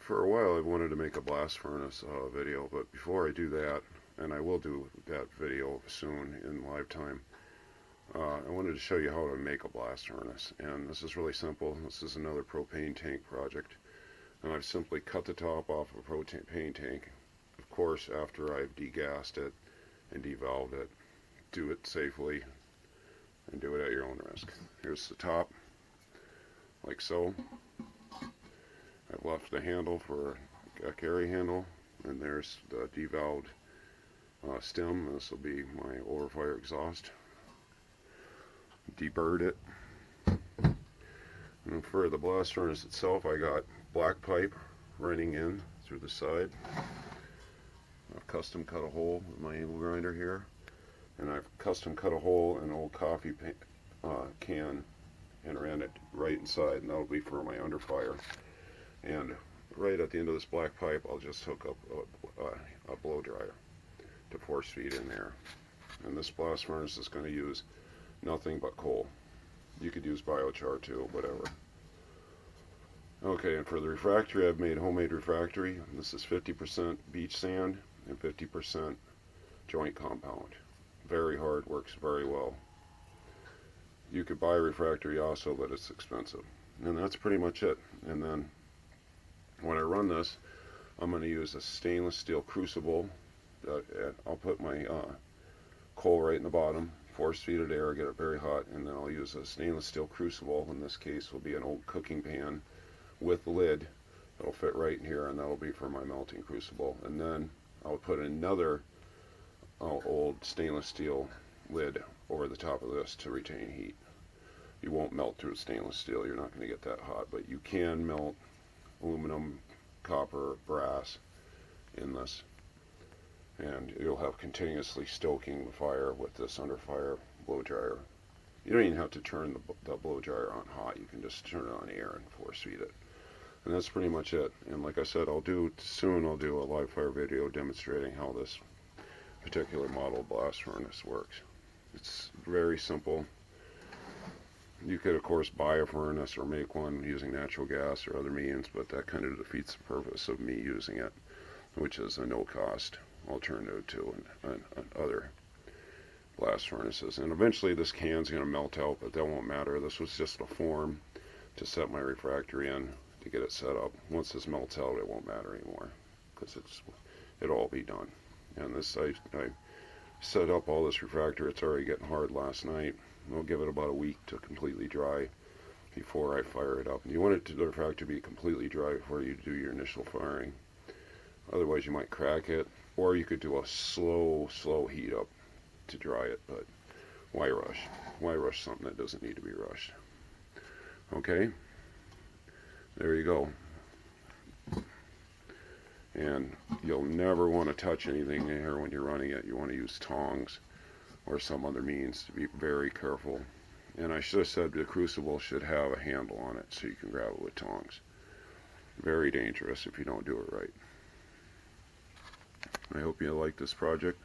For a while I wanted to make a blast furnace video, but before I do that, and I will do that video soon in live time, I wanted to show you how to make a blast furnace. And this is really simple. This is another propane tank project, and I've simply cut the top off of a propane tank, of course after I've degassed it and devalved it. Do it safely and do it at your own risk. Here's the top, like so. I've left the handle for a carry handle, and there's the devalved stem. This will be my overfire exhaust. Deburred it. And for the blast furnace itself, I got black pipe running in through the side. I've custom cut a hole with my angle grinder here, and I've custom cut a hole in an old coffee can and ran it right inside, and that'll be for my underfire. And right at the end of this black pipe, I'll just hook up a blow dryer to force feed in there. And this blast furnace is going to use nothing but coal. You could use biochar too, whatever. Okay, and for the refractory, I've made homemade refractory. This is 50% beach sand and 50% joint compound. Very hard, works very well. You could buy refractory also, but it's expensive. And that's pretty much it. And then when I run this, I'm going to use a stainless steel crucible. I'll put my coal right in the bottom, force feed it air, get it very hot, and then I'll use a stainless steel crucible. In this case will be an old cooking pan with lid that'll fit right in here, and that'll be for my melting crucible. And then I'll put another old stainless steel lid over the top of this to retain heat. You won't melt through stainless steel, you're not going to get that hot, but you can melt aluminum, copper, brass in this, and you'll have continuously stoking the fire with this under fire blow dryer. You don't even have to turn the blow dryer on hot, you can just turn it on air and force feed it. And that's pretty much it. And like I said, I'll do a live fire video demonstrating how this particular model blast furnace works. It's very simple. You could of course buy a furnace or make one using natural gas or other means, but that kind of defeats the purpose of me using it, which is a no-cost alternative to other blast furnaces. And eventually this can's going to melt out, but that won't matter. This was just a form to set my refractory in to get it set up. Once this melts out, it won't matter anymore because it'll all be done. And this I set up all this refractory. It's already getting hard last night. I'll give it about a week to completely dry before I fire it up. And you want the refractory to be completely dry before you do your initial firing. Otherwise you might crack it, or you could do a slow heat up to dry it, but why rush? Why rush something that doesn't need to be rushed? Okay, there you go. And you'll never want to touch anything here when you're running it. You want to use tongs or some other means to be very careful. And I should have said the crucible should have a handle on it so you can grab it with tongs. Very dangerous if you don't do it right. I hope you like this project.